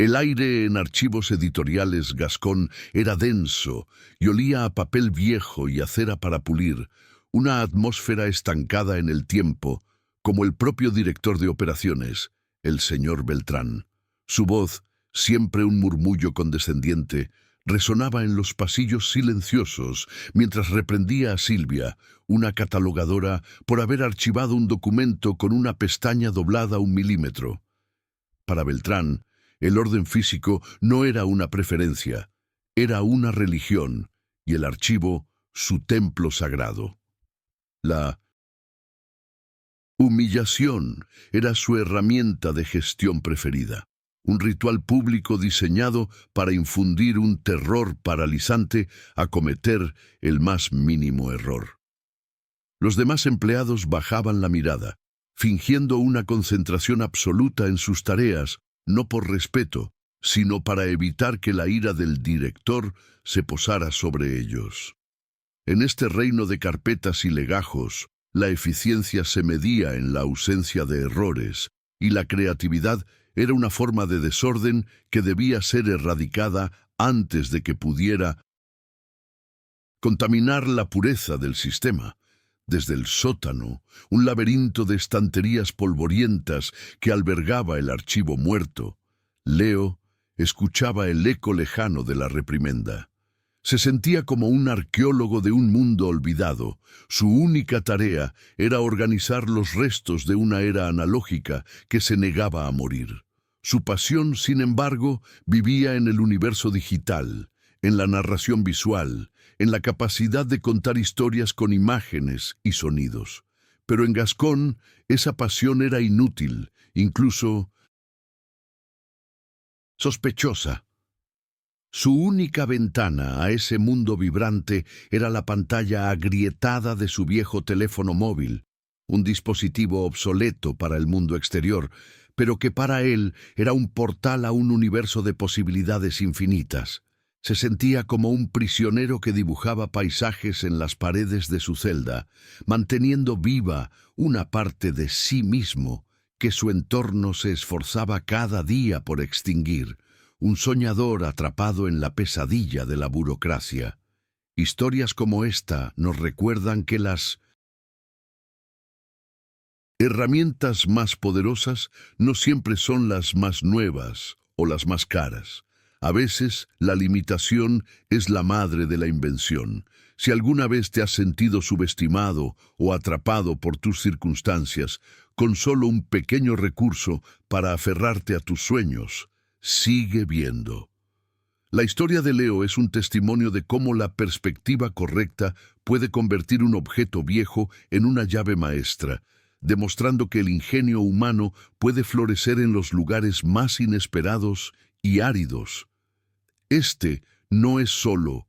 El aire en Archivos Editoriales Gascón era denso y olía a papel viejo y a cera para pulir, una atmósfera estancada en el tiempo, como el propio director de operaciones, el señor Beltrán. Su voz, siempre un murmullo condescendiente, resonaba en los pasillos silenciosos mientras reprendía a Silvia, una catalogadora, por haber archivado un documento con una pestaña doblada 1 milímetro. Para Beltrán, el orden físico no era una preferencia, era una religión, y el archivo su templo sagrado. La humillación era su herramienta de gestión preferida, un ritual público diseñado para infundir un terror paralizante a cometer el más mínimo error. Los demás empleados bajaban la mirada, fingiendo una concentración absoluta en sus tareas, no por respeto, sino para evitar que la ira del director se posara sobre ellos. En este reino de carpetas y legajos, la eficiencia se medía en la ausencia de errores, y la creatividad era una forma de desorden que debía ser erradicada antes de que pudiera contaminar la pureza del sistema. Desde el sótano, un laberinto de estanterías polvorientas que albergaba el archivo muerto, Leo escuchaba el eco lejano de la reprimenda. Se sentía como un arqueólogo de un mundo olvidado. Su única tarea era organizar los restos de una era analógica que se negaba a morir. Su pasión, sin embargo, vivía en el universo digital, en la narración visual, en la capacidad de contar historias con imágenes y sonidos. Pero en Gascón, esa pasión era inútil, incluso sospechosa. Su única ventana a ese mundo vibrante era la pantalla agrietada de su viejo teléfono móvil, un dispositivo obsoleto para el mundo exterior, pero que para él era un portal a un universo de posibilidades infinitas. Se sentía como un prisionero que dibujaba paisajes en las paredes de su celda, manteniendo viva una parte de sí mismo que su entorno se esforzaba cada día por extinguir, un soñador atrapado en la pesadilla de la burocracia. Historias como esta nos recuerdan que las herramientas más poderosas no siempre son las más nuevas o las más caras. A veces, la limitación es la madre de la invención. Si alguna vez te has sentido subestimado o atrapado por tus circunstancias, con solo un pequeño recurso para aferrarte a tus sueños, sigue viendo. La historia de Leo es un testimonio de cómo la perspectiva correcta puede convertir un objeto viejo en una llave maestra, demostrando que el ingenio humano puede florecer en los lugares más inesperados y áridos. Este no es solo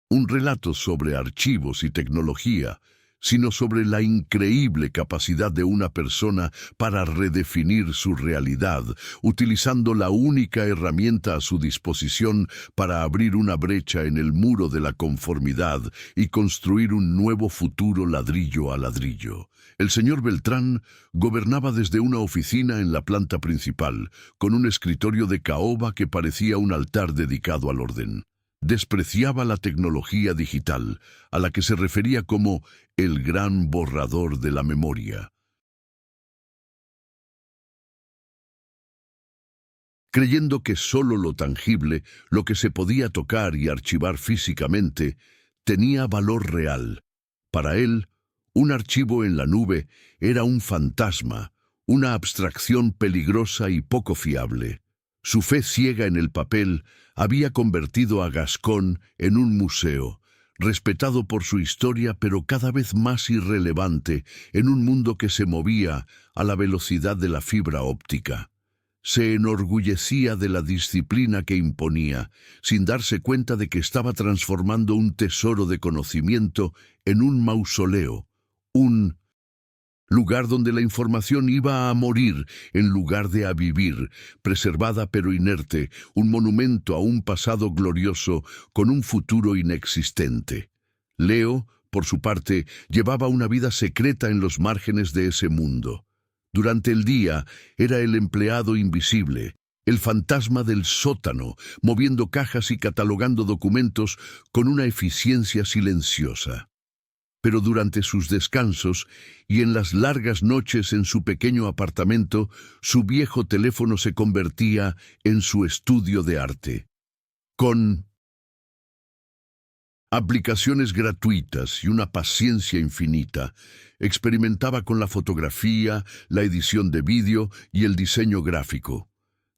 un relato sobre archivos y tecnología, sino sobre la increíble capacidad de una persona para redefinir su realidad, utilizando la única herramienta a su disposición para abrir una brecha en el muro de la conformidad y construir un nuevo futuro ladrillo a ladrillo. El señor Beltrán gobernaba desde una oficina en la planta principal, con un escritorio de caoba que parecía un altar dedicado al orden. Despreciaba la tecnología digital, a la que se refería como el gran borrador de la memoria, creyendo que solo lo tangible, lo que se podía tocar y archivar físicamente, tenía valor real. Para él, un archivo en la nube era un fantasma, una abstracción peligrosa y poco fiable. Su fe ciega en el papel había convertido a Gascón en un museo, respetado por su historia pero cada vez más irrelevante en un mundo que se movía a la velocidad de la fibra óptica. Se enorgullecía de la disciplina que imponía, sin darse cuenta de que estaba transformando un tesoro de conocimiento en un mausoleo, un lugar donde la información iba a morir en lugar de a vivir, preservada pero inerte, un monumento a un pasado glorioso con un futuro inexistente. Leo, por su parte, llevaba una vida secreta en los márgenes de ese mundo. Durante el día era el empleado invisible, El fantasma del sótano, moviendo cajas y catalogando documentos con una eficiencia silenciosa. Pero durante sus descansos y en las largas noches en su pequeño apartamento, su viejo teléfono se convertía en su estudio de arte. Con aplicaciones gratuitas y una paciencia infinita, experimentaba con la fotografía, la edición de vídeo y el diseño gráfico.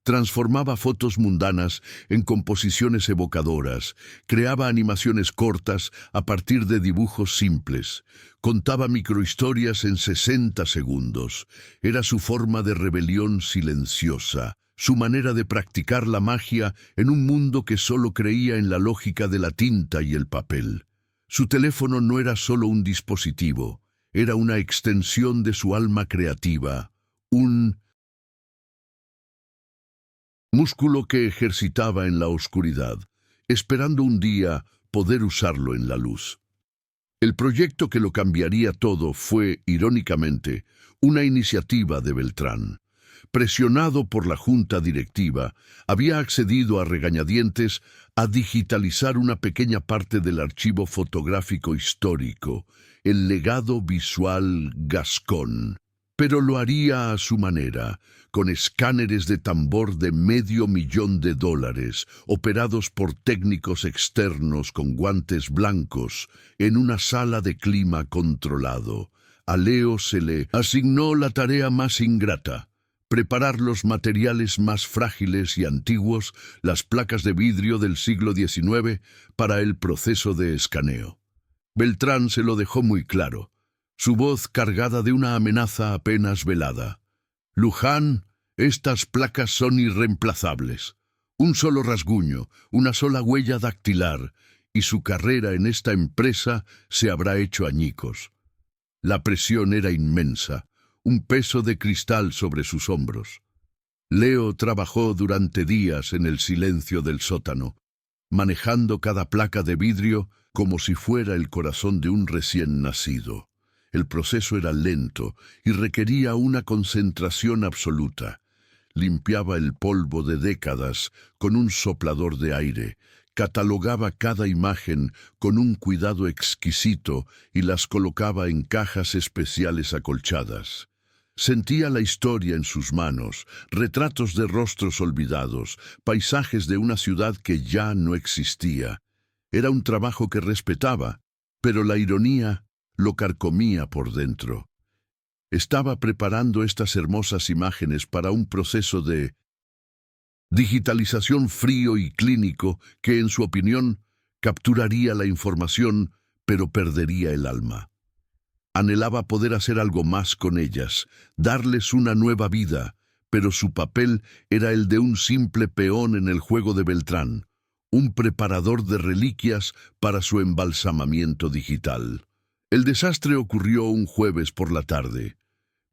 Transformaba fotos mundanas en composiciones evocadoras, creaba animaciones cortas a partir de dibujos simples, contaba microhistorias en 60 segundos. Era su forma de rebelión silenciosa, su manera de practicar la magia en un mundo que solo creía en la lógica de la tinta y el papel. Su teléfono no era solo un dispositivo, era una extensión de su alma creativa, un músculo que ejercitaba en la oscuridad, esperando un día poder usarlo en la luz. El proyecto que lo cambiaría todo fue, irónicamente, una iniciativa de Beltrán. Presionado por la junta directiva, había accedido a regañadientes a digitalizar una pequeña parte del archivo fotográfico histórico, el legado visual Gascón. Pero lo haría a su manera, con escáneres de tambor de $500,000, operados por técnicos externos con guantes blancos, en una sala de clima controlado. A Leo se le asignó la tarea más ingrata: preparar los materiales más frágiles y antiguos, las placas de vidrio del siglo XIX, para el proceso de escaneo. Beltrán se lo dejó muy claro, su voz cargada de una amenaza apenas velada. Luján, estas placas son irreemplazables. Un solo rasguño, una sola huella dactilar, y su carrera en esta empresa se habrá hecho añicos. La presión era inmensa, un peso de cristal sobre sus hombros. Leo trabajó durante días en el silencio del sótano, manejando cada placa de vidrio como si fuera el corazón de un recién nacido. El proceso era lento y requería una concentración absoluta. Limpiaba el polvo de décadas con un soplador de aire, catalogaba cada imagen con un cuidado exquisito y las colocaba en cajas especiales acolchadas. Sentía la historia en sus manos, retratos de rostros olvidados, paisajes de una ciudad que ya no existía. Era un trabajo que respetaba, pero la ironía lo carcomía por dentro. Estaba preparando estas hermosas imágenes para un proceso de digitalización frío y clínico que, en su opinión, capturaría la información, pero perdería el alma. Anhelaba poder hacer algo más con ellas, darles una nueva vida, pero su papel era el de un simple peón en el juego de Beltrán, un preparador de reliquias para su embalsamamiento digital. El desastre ocurrió un jueves por la tarde.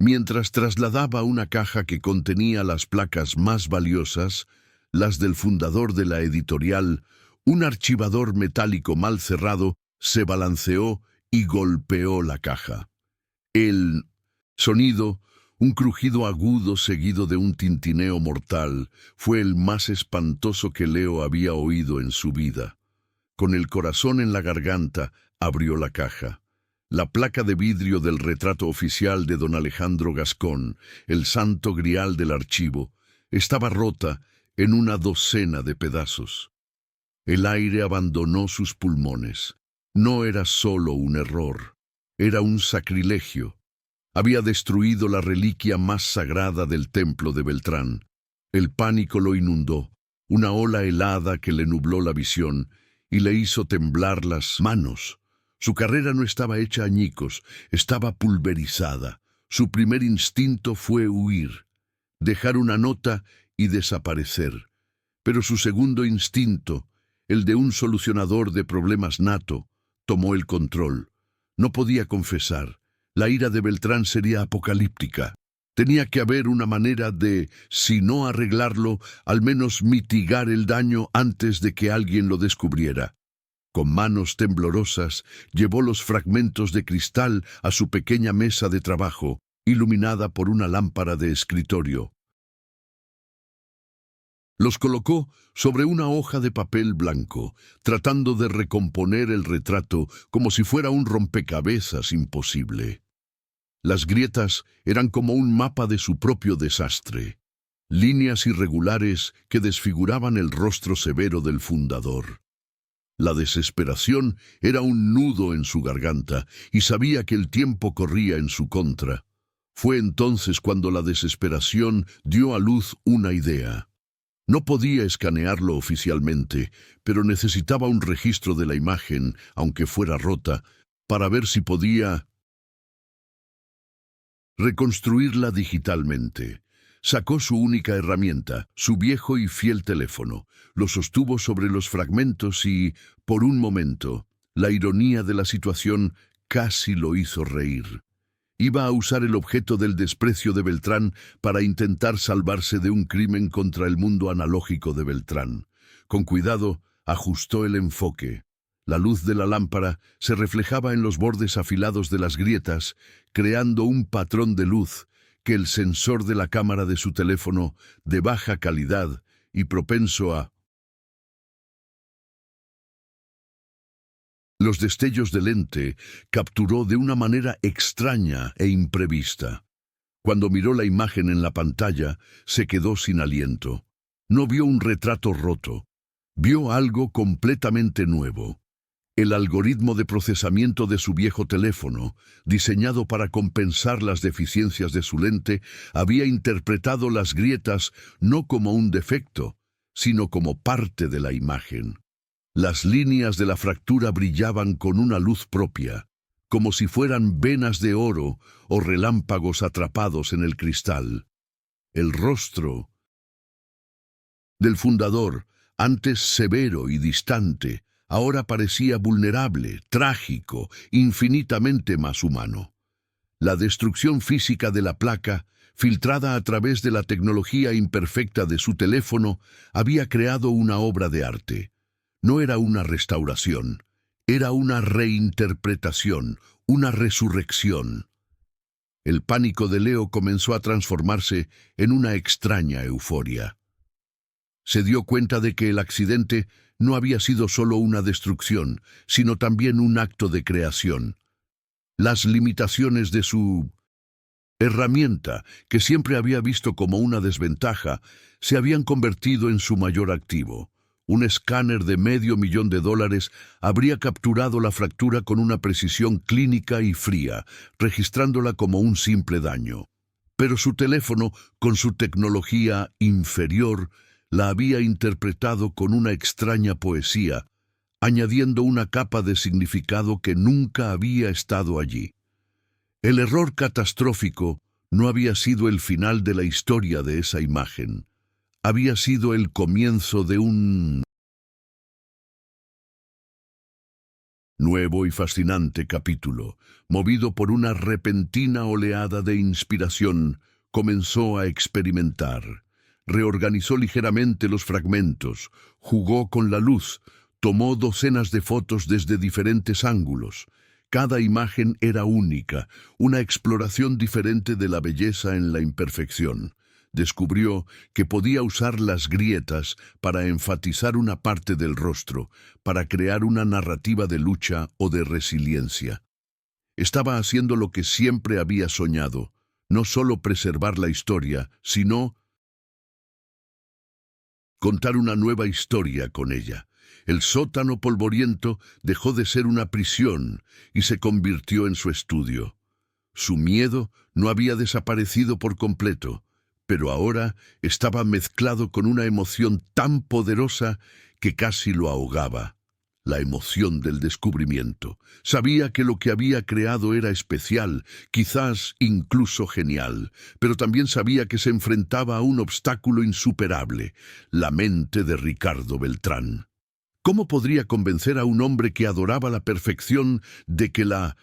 Mientras trasladaba una caja que contenía las placas más valiosas, las del fundador de la editorial, un archivador metálico mal cerrado se balanceó y golpeó la caja. El sonido, un crujido agudo seguido de un tintineo mortal, fue el más espantoso que Leo había oído en su vida. Con el corazón en la garganta, abrió la caja. La placa de vidrio del retrato oficial de don Alejandro Gascón, el santo grial del archivo, estaba rota en una docena de pedazos. El aire abandonó sus pulmones. No era solo un error, era un sacrilegio. Había destruido la reliquia más sagrada del templo de Beltrán. El pánico lo inundó, una ola helada que le nubló la visión y le hizo temblar las manos. Su carrera no estaba hecha añicos, estaba pulverizada. Su primer instinto fue huir, dejar una nota y desaparecer. Pero su segundo instinto, el de un solucionador de problemas nato, tomó el control. No podía confesar. La ira de Beltrán sería apocalíptica. Tenía que haber una manera de, si no arreglarlo, al menos mitigar el daño antes de que alguien lo descubriera. Con manos temblorosas, llevó los fragmentos de cristal a su pequeña mesa de trabajo, iluminada por una lámpara de escritorio. Los colocó sobre una hoja de papel blanco, tratando de recomponer el retrato como si fuera un rompecabezas imposible. Las grietas eran como un mapa de su propio desastre, líneas irregulares que desfiguraban el rostro severo del fundador. La desesperación era un nudo en su garganta y sabía que el tiempo corría en su contra. Fue entonces cuando la desesperación dio a luz una idea. No podía escanearlo oficialmente, pero necesitaba un registro de la imagen, aunque fuera rota, para ver si podía reconstruirla digitalmente. Sacó su única herramienta, su viejo y fiel teléfono, lo sostuvo sobre los fragmentos y, por un momento, la ironía de la situación casi lo hizo reír. Iba a usar el objeto del desprecio de Beltrán para intentar salvarse de un crimen contra el mundo analógico de Beltrán. Con cuidado, ajustó el enfoque. La luz de la lámpara se reflejaba en los bordes afilados de las grietas, creando un patrón de luz que el sensor de la cámara de su teléfono, de baja calidad y propenso a los destellos de lente, capturó de una manera extraña e imprevista. Cuando miró la imagen en la pantalla, se quedó sin aliento. No vio un retrato roto. Vio algo completamente nuevo. El algoritmo de procesamiento de su viejo teléfono, diseñado para compensar las deficiencias de su lente, había interpretado las grietas no como un defecto, sino como parte de la imagen. Las líneas de la fractura brillaban con una luz propia, como si fueran venas de oro o relámpagos atrapados en el cristal. El rostro del fundador, antes severo y distante, ahora parecía vulnerable, trágico, infinitamente más humano. La destrucción física de la placa, filtrada a través de la tecnología imperfecta de su teléfono, había creado una obra de arte. No era una restauración, era una reinterpretación, una resurrección. El pánico de Leo comenzó a transformarse en una extraña euforia. Se dio cuenta de que el accidente no había sido solo una destrucción, sino también un acto de creación. Las limitaciones de su herramienta, que siempre había visto como una desventaja, se habían convertido en su mayor activo. Un escáner de $500,000 habría capturado la fractura con una precisión clínica y fría, registrándola como un simple daño. Pero su teléfono, con su tecnología inferior, la había interpretado con una extraña poesía, añadiendo una capa de significado que nunca había estado allí. El error catastrófico no había sido el final de la historia de esa imagen. Había sido el comienzo de un nuevo y fascinante capítulo. Movido por una repentina oleada de inspiración, comenzó a experimentar. Reorganizó ligeramente los fragmentos, jugó con la luz, tomó docenas de fotos desde diferentes ángulos. Cada imagen era única, una exploración diferente de la belleza en la imperfección. Descubrió que podía usar las grietas para enfatizar una parte del rostro, para crear una narrativa de lucha o de resiliencia. Estaba haciendo lo que siempre había soñado, no solo preservar la historia, sino contar una nueva historia con ella. El sótano polvoriento dejó de ser una prisión y se convirtió en su estudio. Su miedo no había desaparecido por completo, pero ahora estaba mezclado con una emoción tan poderosa que casi lo ahogaba. La emoción del descubrimiento. Sabía que lo que había creado era especial, quizás incluso genial, pero también sabía que se enfrentaba a un obstáculo insuperable, la mente de Ricardo Beltrán. ¿Cómo podría convencer a un hombre que adoraba la perfección de que la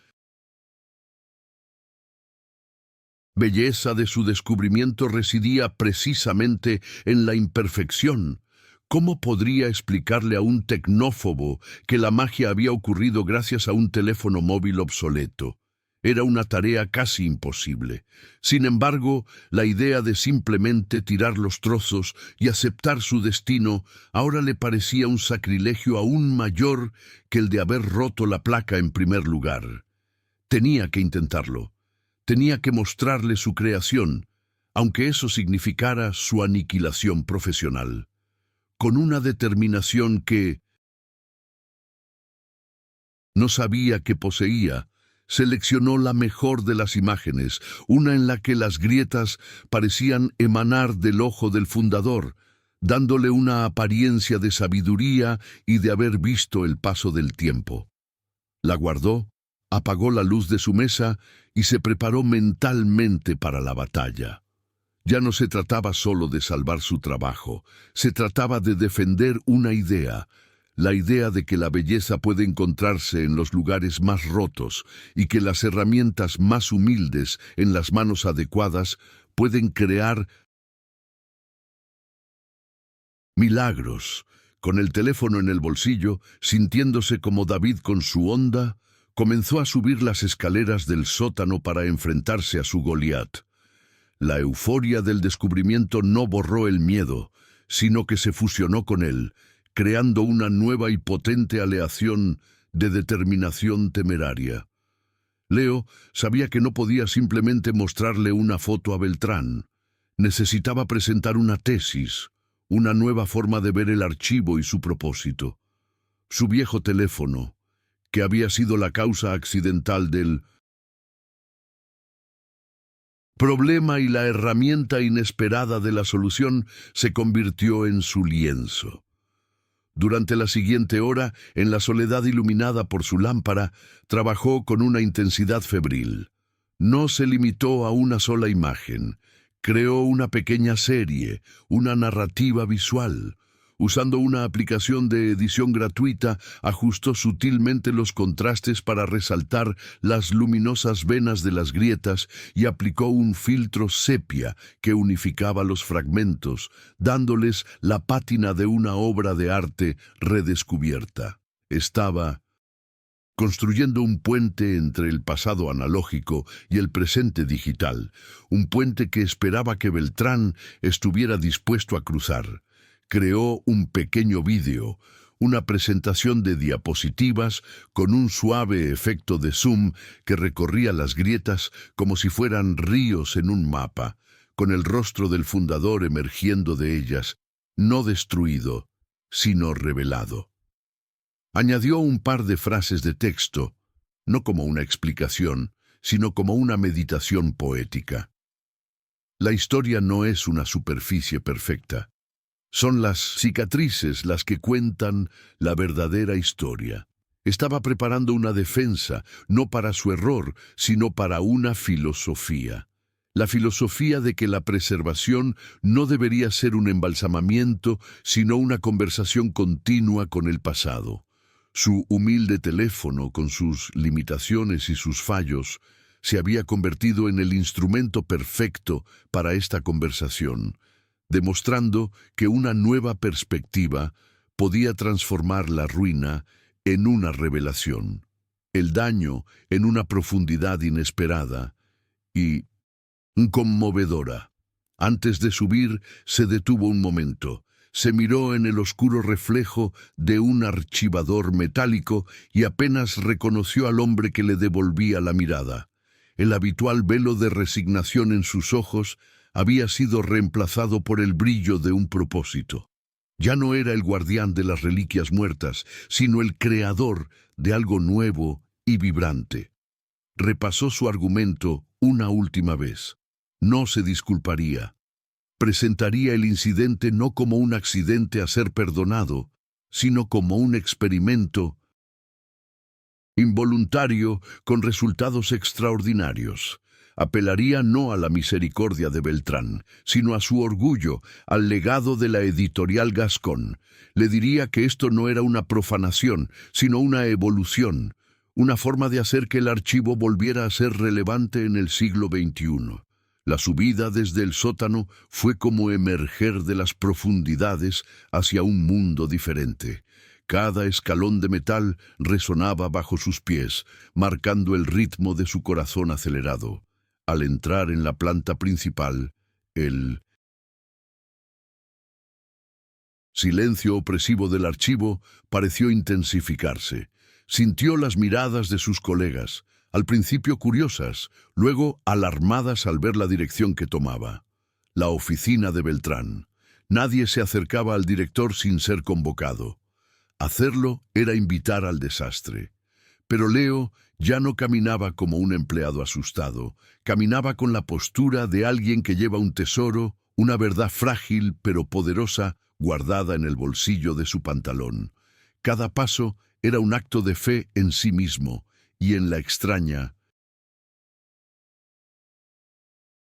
belleza de su descubrimiento residía precisamente en la imperfección? ¿Cómo podría explicarle a un tecnófobo que la magia había ocurrido gracias a un teléfono móvil obsoleto? Era una tarea casi imposible. Sin embargo, la idea de simplemente tirar los trozos y aceptar su destino ahora le parecía un sacrilegio aún mayor que el de haber roto la placa en primer lugar. Tenía que intentarlo. Tenía que mostrarle su creación, aunque eso significara su aniquilación profesional. Con una determinación que no sabía que poseía, seleccionó la mejor de las imágenes, una en la que las grietas parecían emanar del ojo del fundador, dándole una apariencia de sabiduría y de haber visto el paso del tiempo. La guardó, apagó la luz de su mesa y se preparó mentalmente para la batalla. Ya no se trataba solo de salvar su trabajo, se trataba de defender una idea, la idea de que la belleza puede encontrarse en los lugares más rotos y que las herramientas más humildes en las manos adecuadas pueden crear milagros. Con el teléfono en el bolsillo, sintiéndose como David con su honda, comenzó a subir las escaleras del sótano para enfrentarse a su Goliat. La euforia del descubrimiento no borró el miedo, sino que se fusionó con él, creando una nueva y potente aleación de determinación temeraria. Leo sabía que no podía simplemente mostrarle una foto a Beltrán. Necesitaba presentar una tesis, una nueva forma de ver el archivo y su propósito. Su viejo teléfono, que había sido la causa accidental del problema y la herramienta inesperada de la solución, se convirtió en su lienzo. Durante la siguiente hora, en la soledad iluminada por su lámpara, trabajó con una intensidad febril. No se limitó a una sola imagen. Creó una pequeña serie, una narrativa visual. Usando una aplicación de edición gratuita, ajustó sutilmente los contrastes para resaltar las luminosas venas de las grietas y aplicó un filtro sepia que unificaba los fragmentos, dándoles la pátina de una obra de arte redescubierta. Estaba construyendo un puente entre el pasado analógico y el presente digital, un puente que esperaba que Beltrán estuviera dispuesto a cruzar. Creó un pequeño vídeo, una presentación de diapositivas con un suave efecto de zoom que recorría las grietas como si fueran ríos en un mapa, con el rostro del fundador emergiendo de ellas, no destruido, sino revelado. Añadió un par de frases de texto, no como una explicación, sino como una meditación poética. La historia no es una superficie perfecta. Son las cicatrices las que cuentan la verdadera historia. Estaba preparando una defensa, no para su error, sino para una filosofía. La filosofía de que la preservación no debería ser un embalsamamiento, sino una conversación continua con el pasado. Su humilde teléfono, con sus limitaciones y sus fallos, se había convertido en el instrumento perfecto para esta conversación, demostrando que una nueva perspectiva podía transformar la ruina en una revelación, el daño en una profundidad inesperada y conmovedora. Antes de subir, se detuvo un momento, se miró en el oscuro reflejo de un archivador metálico y apenas reconoció al hombre que le devolvía la mirada. El habitual velo de resignación en sus ojos había sido reemplazado por el brillo de un propósito. Ya no era el guardián de las reliquias muertas, sino el creador de algo nuevo y vibrante. Repasó su argumento una última vez. No se disculparía. Presentaría el incidente no como un accidente a ser perdonado, sino como un experimento involuntario con resultados extraordinarios. Apelaría no a la misericordia de Beltrán, sino a su orgullo, al legado de la editorial Gascón. Le diría que esto no era una profanación, sino una evolución, una forma de hacer que el archivo volviera a ser relevante en el siglo XXI. La subida desde el sótano fue como emerger de las profundidades hacia un mundo diferente. Cada escalón de metal resonaba bajo sus pies, marcando el ritmo de su corazón acelerado. Al entrar en la planta principal, el silencio opresivo del archivo pareció intensificarse. Sintió las miradas de sus colegas, al principio curiosas, luego alarmadas al ver la dirección que tomaba. La oficina de Beltrán. Nadie se acercaba al director sin ser convocado. Hacerlo era invitar al desastre. Pero Leo ya no caminaba como un empleado asustado, caminaba con la postura de alguien que lleva un tesoro, una verdad frágil pero poderosa, guardada en el bolsillo de su pantalón. Cada paso era un acto de fe en sí mismo y en la extraña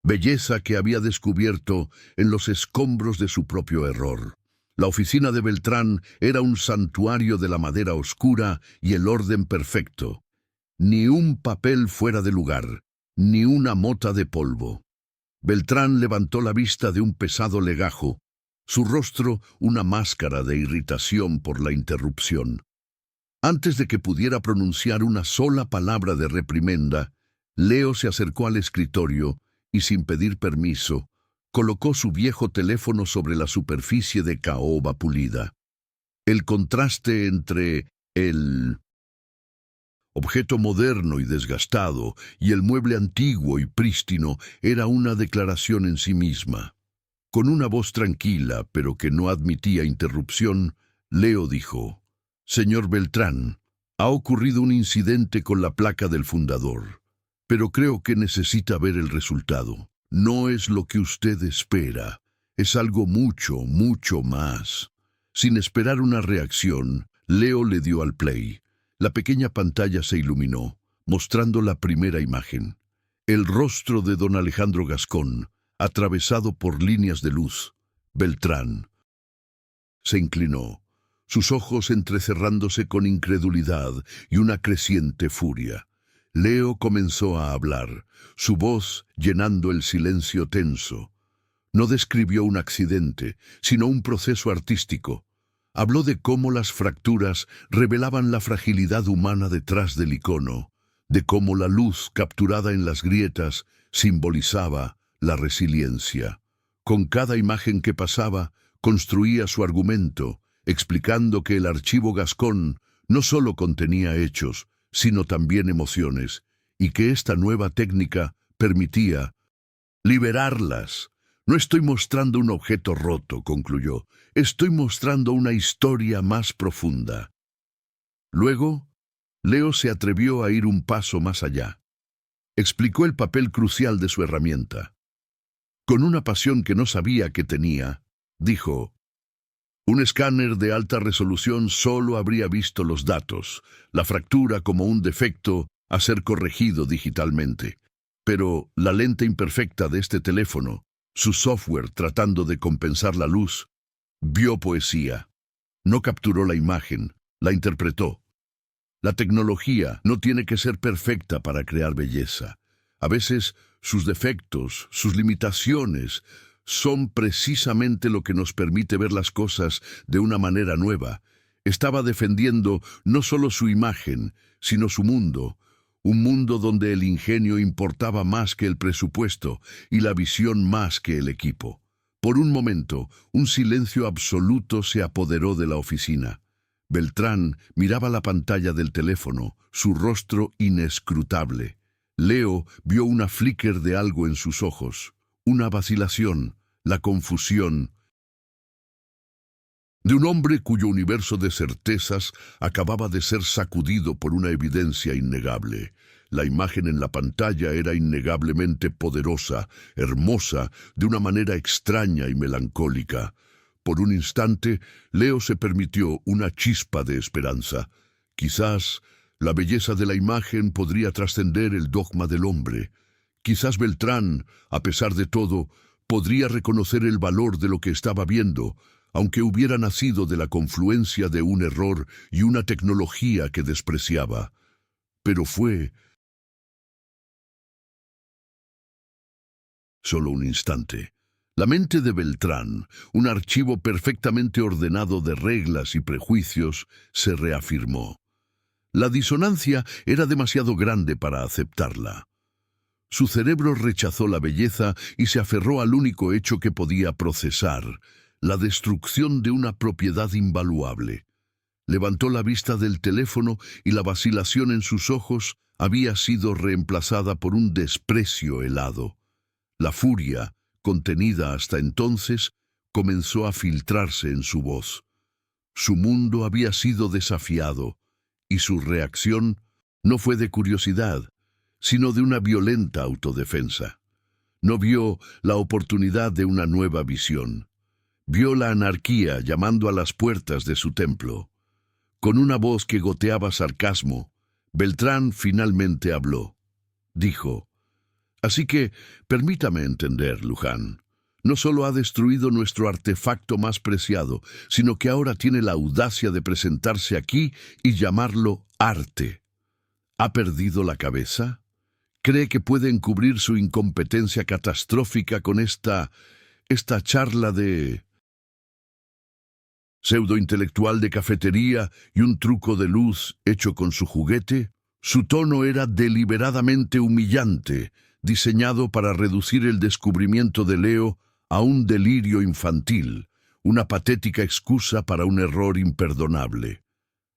belleza que había descubierto en los escombros de su propio error. La oficina de Beltrán era un santuario de la madera oscura y el orden perfecto. Ni un papel fuera de lugar, ni una mota de polvo. Beltrán levantó la vista de un pesado legajo, su rostro una máscara de irritación por la interrupción. Antes de que pudiera pronunciar una sola palabra de reprimenda, Leo se acercó al escritorio y, sin pedir permiso, colocó su viejo teléfono sobre la superficie de caoba pulida. El contraste entre el objeto moderno y desgastado y el mueble antiguo y prístino era una declaración en sí misma. Con una voz tranquila, pero que no admitía interrupción, Leo dijo: «Señor Beltrán, ha ocurrido un incidente con la placa del fundador, pero creo que necesita ver el resultado. No es lo que usted espera, es algo mucho, mucho más». Sin esperar una reacción, Leo le dio al play. La pequeña pantalla se iluminó, mostrando la primera imagen. El rostro de don Alejandro Gascón, atravesado por líneas de luz. Beltrán se inclinó, sus ojos entrecerrándose con incredulidad y una creciente furia. Leo comenzó a hablar, su voz llenando el silencio tenso. No describió un accidente, sino un proceso artístico. Habló de cómo las fracturas revelaban la fragilidad humana detrás del icono, de cómo la luz capturada en las grietas simbolizaba la resiliencia. Con cada imagen que pasaba, construía su argumento, explicando que el archivo Gascón no solo contenía hechos, sino también emociones, y que esta nueva técnica permitía liberarlas. «No estoy mostrando un objeto roto», concluyó. «Estoy mostrando una historia más profunda». Luego, Leo se atrevió a ir un paso más allá. Explicó el papel crucial de su herramienta. Con una pasión que no sabía que tenía, dijo: «Un escáner de alta resolución solo habría visto los datos, la fractura como un defecto a ser corregido digitalmente. Pero la lente imperfecta de este teléfono, su software tratando de compensar la luz, vio poesía. No capturó la imagen, la interpretó. La tecnología no tiene que ser perfecta para crear belleza. A veces, sus defectos, sus limitaciones, son precisamente lo que nos permite ver las cosas de una manera nueva». Estaba defendiendo no solo su imagen, sino su mundo. Un mundo donde el ingenio importaba más que el presupuesto y la visión más que el equipo. Por un momento, un silencio absoluto se apoderó de la oficina. Beltrán miraba la pantalla del teléfono, su rostro inescrutable. Leo vio una flicker de algo en sus ojos, una vacilación, la confusión de un hombre cuyo universo de certezas acababa de ser sacudido por una evidencia innegable. La imagen en la pantalla era innegablemente poderosa, hermosa, de una manera extraña y melancólica. Por un instante, Leo se permitió una chispa de esperanza. Quizás la belleza de la imagen podría trascender el dogma del hombre. Quizás Beltrán, a pesar de todo, podría reconocer el valor de lo que estaba viendo, aunque hubiera nacido de la confluencia de un error y una tecnología que despreciaba. Pero fue solo un instante. La mente de Beltrán, un archivo perfectamente ordenado de reglas y prejuicios, se reafirmó. La disonancia era demasiado grande para aceptarla. Su cerebro rechazó la belleza y se aferró al único hecho que podía procesar, la destrucción de una propiedad invaluable. Levantó la vista del teléfono y la vacilación en sus ojos había sido reemplazada por un desprecio helado. La furia, contenida hasta entonces, comenzó a filtrarse en su voz. Su mundo había sido desafiado, y su reacción no fue de curiosidad, sino de una violenta autodefensa. No vio la oportunidad de una nueva visión. Vio la anarquía llamando a las puertas de su templo. Con una voz que goteaba sarcasmo, Beltrán finalmente habló. Dijo: «Así que, permítame entender, Luján. No solo ha destruido nuestro artefacto más preciado, sino que ahora tiene la audacia de presentarse aquí y llamarlo arte. ¿Ha perdido la cabeza? ¿Cree que puede encubrir su incompetencia catastrófica con esta charla de pseudointelectual de cafetería y un truco de luz hecho con su juguete?» Su tono era deliberadamente humillante, diseñado para reducir el descubrimiento de Leo a un delirio infantil, una patética excusa para un error imperdonable.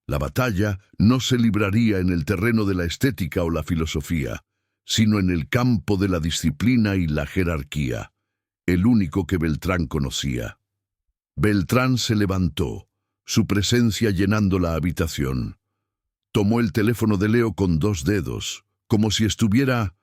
La batalla no se libraría en el terreno de la estética o la filosofía, sino en el campo de la disciplina y la jerarquía, el único que Beltrán conocía. Beltrán se levantó, su presencia llenando la habitación. Tomó el teléfono de Leo con 2 dedos, como si estuviera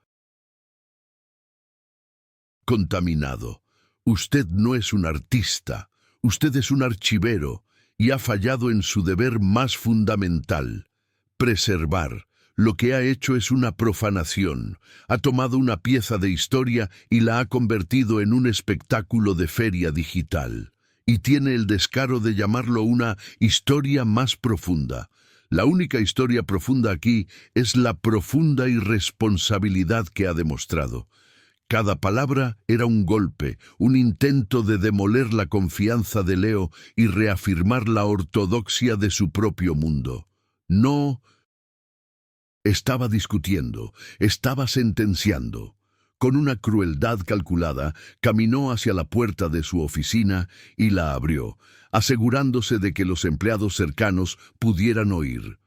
contaminado. Usted no es un artista, usted es un archivero y ha fallado en su deber más fundamental, preservar. Lo que ha hecho es una profanación. Ha tomado una pieza de historia y la ha convertido en un espectáculo de feria digital. Y tiene el descaro de llamarlo una historia más profunda. La única historia profunda aquí es la profunda irresponsabilidad que ha demostrado. Cada palabra era un golpe, un intento de demoler la confianza de Leo y reafirmar la ortodoxia de su propio mundo. No estaba discutiendo, estaba sentenciando. Con una crueldad calculada, caminó hacia la puerta de su oficina y la abrió, asegurándose de que los empleados cercanos pudieran oír.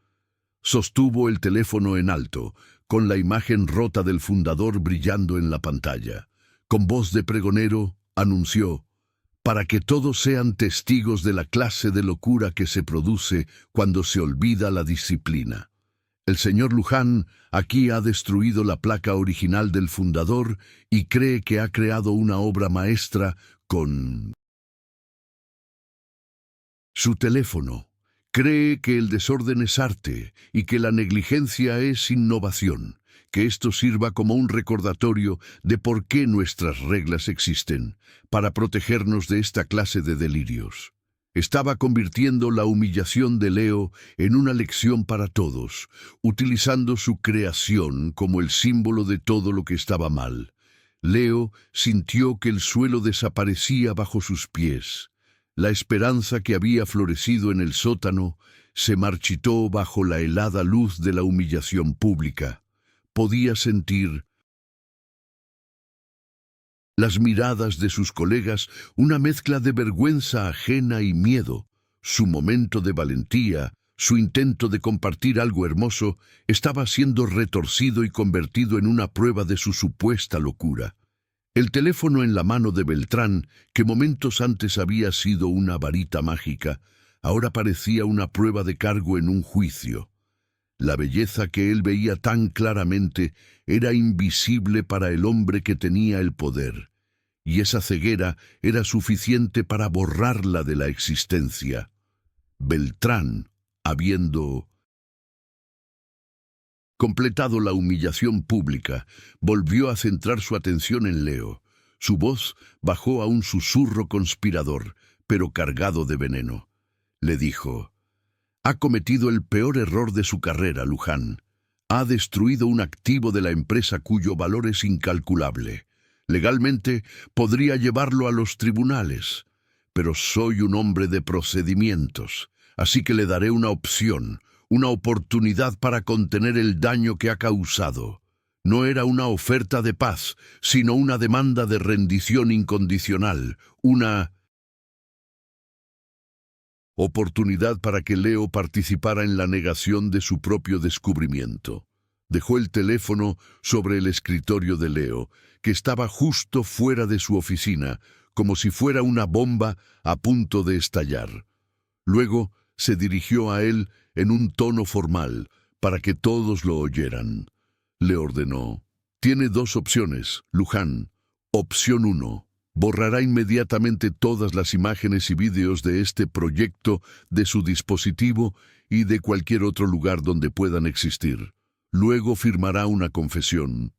Sostuvo el teléfono en alto, con la imagen rota del fundador brillando en la pantalla. Con voz de pregonero, anunció: «Para que todos sean testigos de la clase de locura que se produce cuando se olvida la disciplina. El señor Luján aquí ha destruido la placa original del fundador y cree que ha creado una obra maestra con su teléfono. Cree que el desorden es arte y que la negligencia es innovación, que esto sirva como un recordatorio de por qué nuestras reglas existen, para protegernos de esta clase de delirios». Estaba convirtiendo la humillación de Leo en una lección para todos, utilizando su creación como el símbolo de todo lo que estaba mal. Leo sintió que el suelo desaparecía bajo sus pies. La esperanza que había florecido en el sótano se marchitó bajo la helada luz de la humillación pública. Podía sentir las miradas de sus colegas, una mezcla de vergüenza ajena y miedo. Su momento de valentía, su intento de compartir algo hermoso, estaba siendo retorcido y convertido en una prueba de su supuesta locura. El teléfono en la mano de Beltrán, que momentos antes había sido una varita mágica, ahora parecía una prueba de cargo en un juicio. La belleza que él veía tan claramente era invisible para el hombre que tenía el poder, y esa ceguera era suficiente para borrarla de la existencia. Beltrán, habiendo completado la humillación pública, volvió a centrar su atención en Leo. Su voz bajó a un susurro conspirador, pero cargado de veneno. Le dijo: «Ha cometido el peor error de su carrera, Luján. Ha destruido un activo de la empresa cuyo valor es incalculable. Legalmente podría llevarlo a los tribunales, pero soy un hombre de procedimientos, así que le daré una opción, una oportunidad para contener el daño que ha causado. No era una oferta de paz, sino una demanda de rendición incondicional, una oportunidad para que Leo participara en la negación de su propio descubrimiento. Dejó el teléfono sobre el escritorio de Leo, que estaba justo fuera de su oficina, como si fuera una bomba a punto de estallar. Luego se dirigió a él en un tono formal, para que todos lo oyeran. Le ordenó: «Tiene dos opciones, Luján. Opción 1. Borrará inmediatamente todas las imágenes y vídeos de este proyecto de su dispositivo y de cualquier otro lugar donde puedan existir. Luego firmará una confesión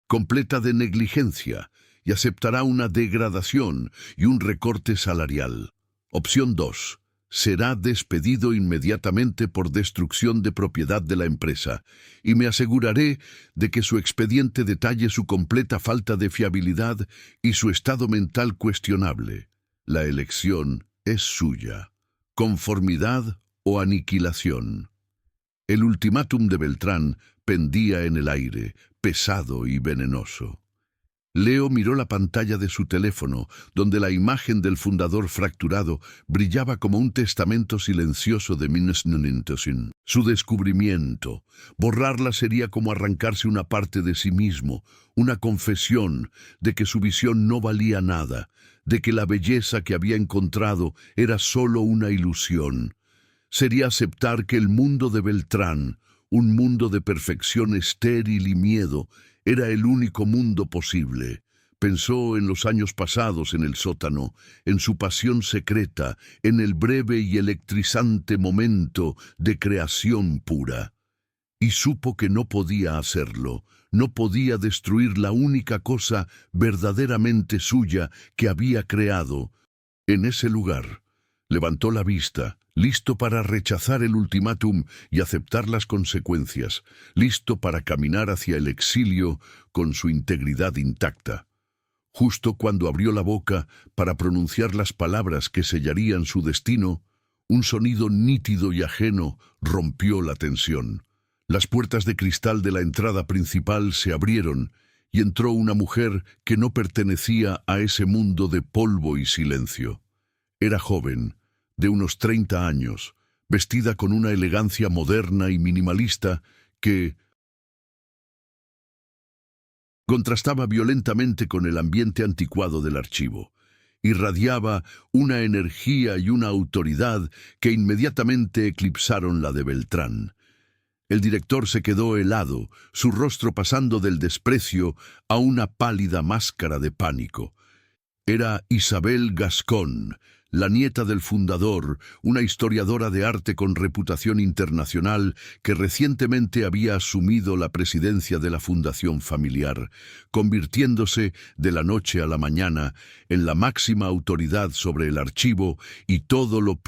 completa de negligencia y aceptará una degradación y un recorte salarial. Opción 2. Será despedido inmediatamente por destrucción de propiedad de la empresa, y me aseguraré de que su expediente detalle su completa falta de fiabilidad y su estado mental cuestionable. La elección es suya. Conformidad o aniquilación». El ultimátum de Beltrán pendía en el aire, pesado y venenoso. Leo miró la pantalla de su teléfono, donde la imagen del fundador fracturado brillaba como un testamento silencioso de Minnesnunintosyn. Su descubrimiento. Borrarla sería como arrancarse una parte de sí mismo, una confesión de que su visión no valía nada, de que la belleza que había encontrado era solo una ilusión. Sería aceptar que el mundo de Beltrán, un mundo de perfección estéril y miedo, era el único mundo posible. Pensó en los años pasados en el sótano, en su pasión secreta, en el breve y electrizante momento de creación pura. Y supo que no podía hacerlo, no podía destruir la única cosa verdaderamente suya que había creado. En ese lugar, levantó la vista, listo para rechazar el ultimátum y aceptar las consecuencias, listo para caminar hacia el exilio con su integridad intacta. Justo cuando abrió la boca para pronunciar las palabras que sellarían su destino, un sonido nítido y ajeno rompió la tensión. Las puertas de cristal de la entrada principal se abrieron y entró una mujer que no pertenecía a ese mundo de polvo y silencio. Era joven, de unos 30 años, vestida con una elegancia moderna y minimalista que contrastaba violentamente con el ambiente anticuado del archivo. Irradiaba una energía y una autoridad que inmediatamente eclipsaron la de Beltrán. El director se quedó helado, su rostro pasando del desprecio a una pálida máscara de pánico. Era Isabel Gascón, la nieta del fundador, una historiadora de arte con reputación internacional que recientemente había asumido la presidencia de la fundación familiar, convirtiéndose de la noche a la mañana en la máxima autoridad sobre el archivo y todo lo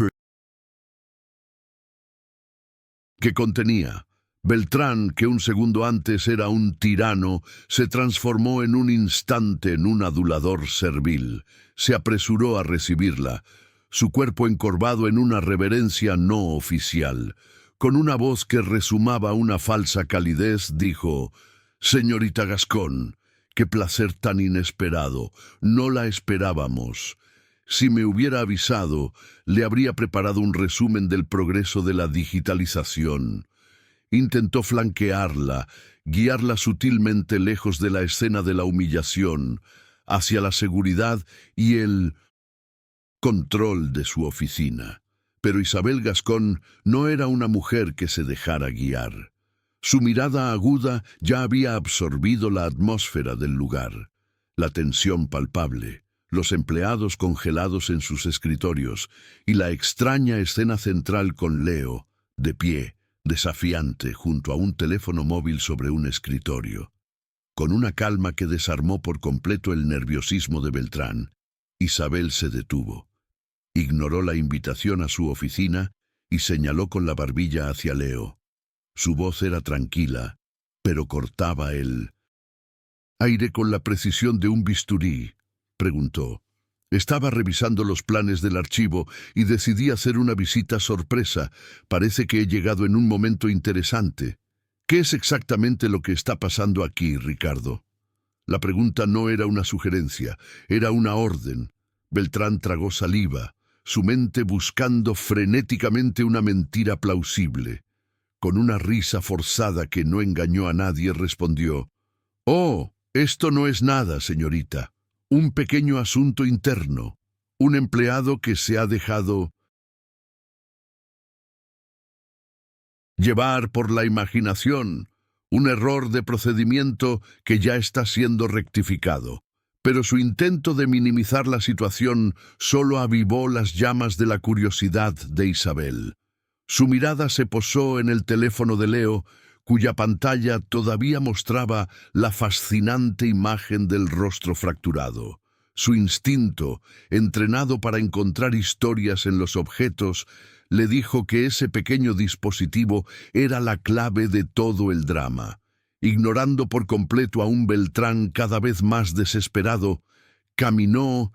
que contenía. Beltrán, que un segundo antes era un tirano, se transformó en un instante en un adulador servil. Se apresuró a recibirla, su cuerpo encorvado en una reverencia no oficial. Con una voz que resumaba una falsa calidez, dijo: «Señorita Gascón, qué placer tan inesperado. No la esperábamos. Si me hubiera avisado, le habría preparado un resumen del progreso de la digitalización». Intentó flanquearla, guiarla sutilmente lejos de la escena de la humillación, hacia la seguridad y el control de su oficina. Pero Isabel Gascón no era una mujer que se dejara guiar. Su mirada aguda ya había absorbido la atmósfera del lugar, la tensión palpable, los empleados congelados en sus escritorios y la extraña escena central con Leo, de pie, desafiante, junto a un teléfono móvil sobre un escritorio. Con una calma que desarmó por completo el nerviosismo de Beltrán, Isabel se detuvo. Ignoró la invitación a su oficina y señaló con la barbilla hacia Leo. Su voz era tranquila, pero cortaba el aire con la precisión de un bisturí? Preguntó. Estaba revisando los planes del archivo y decidí hacer una visita sorpresa. Parece que he llegado en un momento interesante. ¿Qué es exactamente lo que está pasando aquí, Ricardo? La pregunta no era una sugerencia, era una orden. Beltrán tragó saliva, su mente buscando frenéticamente una mentira plausible. Con una risa forzada que no engañó a nadie, respondió: «Oh, esto no es nada, señorita. Un pequeño asunto interno. Un empleado que se ha dejado llevar por la imaginación. Un error de procedimiento que ya está siendo rectificado». Pero su intento de minimizar la situación solo avivó las llamas de la curiosidad de Isabel. Su mirada se posó en el teléfono de Leo, cuya pantalla todavía mostraba la fascinante imagen del rostro fracturado. Su instinto, entrenado para encontrar historias en los objetos, le dijo que ese pequeño dispositivo era la clave de todo el drama. Ignorando por completo a un Beltrán cada vez más desesperado, caminó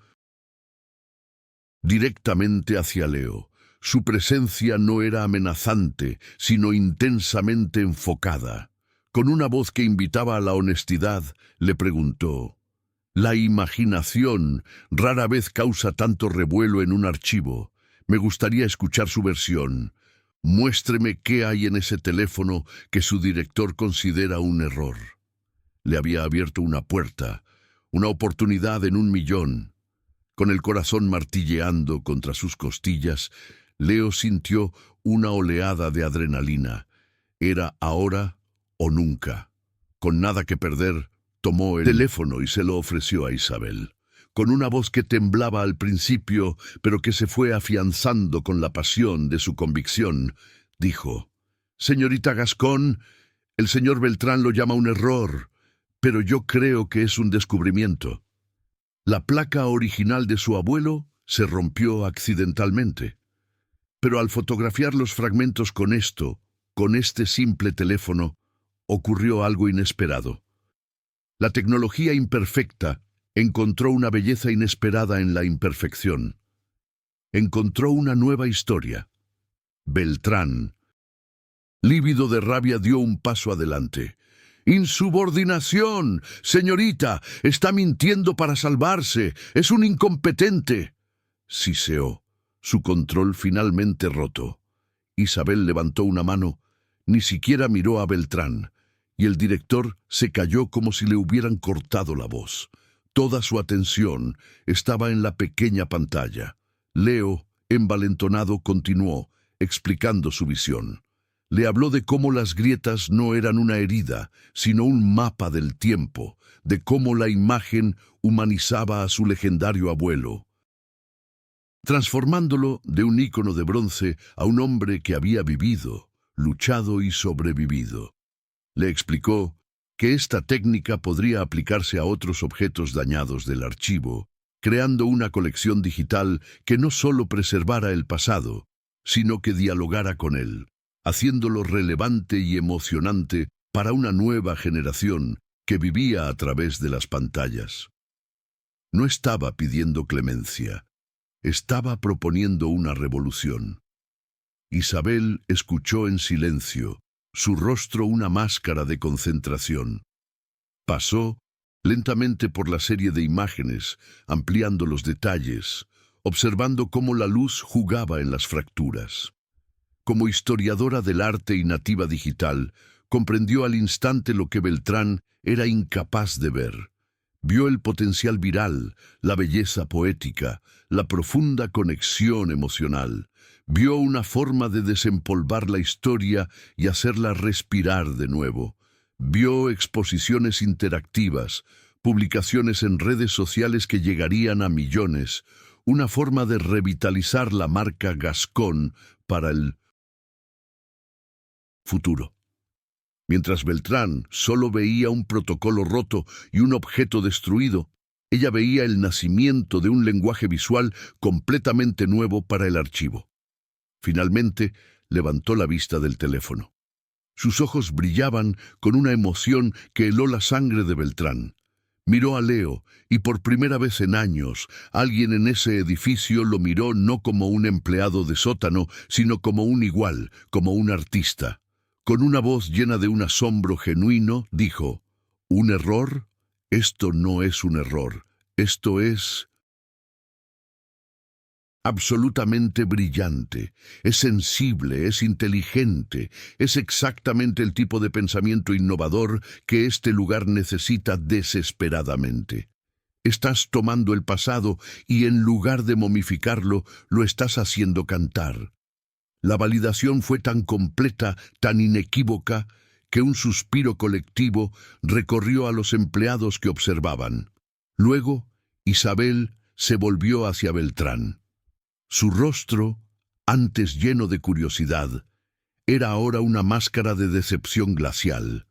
directamente hacia Leo. Su presencia no era amenazante, sino intensamente enfocada. Con una voz que invitaba a la honestidad, le preguntó: «La imaginación rara vez causa tanto revuelo en un archivo. Me gustaría escuchar su versión. Muéstreme qué hay en ese teléfono que su director considera un error». Le había abierto una puerta, una oportunidad en 1.000.000. Con el corazón martilleando contra sus costillas, Leo sintió una oleada de adrenalina. Era ahora o nunca. Con nada que perder, tomó el teléfono y se lo ofreció a Isabel. Con una voz que temblaba al principio, pero que se fue afianzando con la pasión de su convicción, dijo: «Señorita Gascón, el señor Beltrán lo llama un error, pero yo creo que es un descubrimiento. La placa original de su abuelo se rompió accidentalmente. Pero al fotografiar los fragmentos con este simple teléfono, ocurrió algo inesperado. La tecnología imperfecta encontró una belleza inesperada en la imperfección. Encontró una nueva historia. Beltrán, lívido de rabia, dio un paso adelante. «¡Insubordinación! Señorita, está mintiendo para salvarse. Es un incompetente», siseó, su control finalmente roto. Isabel levantó una mano, ni siquiera miró a Beltrán, y el director se calló como si le hubieran cortado la voz. Toda su atención estaba en la pequeña pantalla. Leo, envalentonado, continuó, explicando su visión. Le habló de cómo las grietas no eran una herida, sino un mapa del tiempo, de cómo la imagen humanizaba a su legendario abuelo, transformándolo de un ícono de bronce a un hombre que había vivido, luchado y sobrevivido. Le explicó que esta técnica podría aplicarse a otros objetos dañados del archivo, creando una colección digital que no solo preservara el pasado, sino que dialogara con él, haciéndolo relevante y emocionante para una nueva generación que vivía a través de las pantallas. No estaba pidiendo clemencia, estaba proponiendo una revolución. Isabel escuchó en silencio, su rostro una máscara de concentración. Pasó lentamente por la serie de imágenes, ampliando los detalles, observando cómo la luz jugaba en las fracturas. Como historiadora del arte y nativa digital, comprendió al instante lo que Beltrán era incapaz de ver. Vio el potencial viral, la belleza poética, la profunda conexión emocional. Vio una forma de desempolvar la historia y hacerla respirar de nuevo. Vio exposiciones interactivas, publicaciones en redes sociales que llegarían a millones, una forma de revitalizar la marca Gascón para el futuro. Mientras Beltrán solo veía un protocolo roto y un objeto destruido, ella veía el nacimiento de un lenguaje visual completamente nuevo para el archivo. Finalmente, levantó la vista del teléfono. Sus ojos brillaban con una emoción que heló la sangre de Beltrán. Miró a Leo, y por primera vez en años, alguien en ese edificio lo miró no como un empleado de sótano, sino como un igual, como un artista. Con una voz llena de un asombro genuino, dijo: ¿Un error? Esto no es un error. Esto es absolutamente brillante, es sensible, es inteligente, es exactamente el tipo de pensamiento innovador que este lugar necesita desesperadamente. Estás tomando el pasado y en lugar de momificarlo, lo estás haciendo cantar. La validación fue tan completa, tan inequívoca, que un suspiro colectivo recorrió a los empleados que observaban. Luego, Isabel se volvió hacia Beltrán. Su rostro, antes lleno de curiosidad, era ahora una máscara de decepción glacial.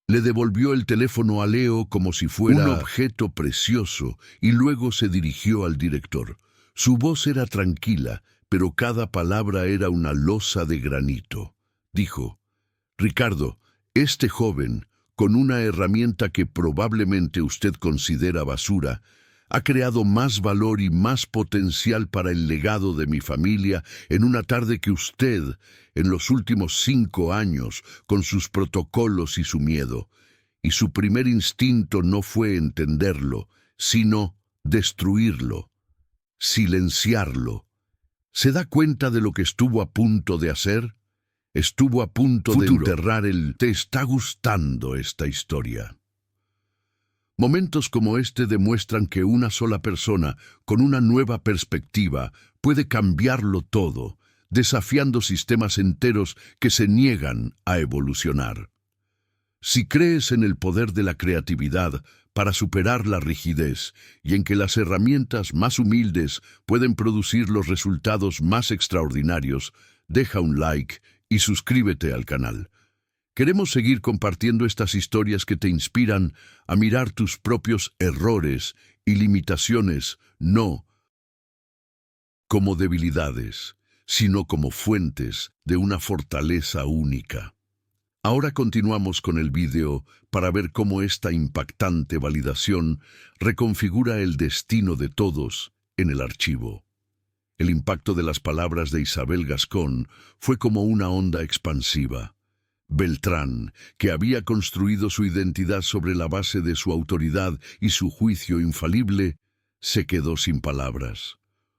Le devolvió el teléfono a Leo como si fuera un objeto precioso y luego se dirigió al director. Su voz era tranquila, pero cada palabra era una losa de granito. Dijo: Ricardo, este joven, con una herramienta que probablemente usted considera basura, ha creado más valor y más potencial para el legado de mi familia en una tarde que usted, en los últimos 5 años, con sus protocolos y su miedo. Y su primer instinto no fue entenderlo, sino destruirlo, silenciarlo. ¿Se da cuenta de lo que estuvo a punto de hacer? Estuvo a punto de enterrar el «¿Te está gustando esta historia?». Momentos como este demuestran que una sola persona, con una nueva perspectiva, puede cambiarlo todo, desafiando sistemas enteros que se niegan a evolucionar. Si crees en el poder de la creatividad para superar la rigidez y en que las herramientas más humildes pueden producir los resultados más extraordinarios, deja un like y suscríbete al canal. Queremos seguir compartiendo estas historias que te inspiran a mirar tus propios errores y limitaciones, no como debilidades, sino como fuentes de una fortaleza única. Ahora continuamos con el vídeo para ver cómo esta impactante validación reconfigura el destino de todos en el archivo. El impacto de las palabras de Isabel Gascón fue como una onda expansiva. Beltrán, que había construido su identidad sobre la base de su autoridad y su juicio infalible, se quedó sin palabras.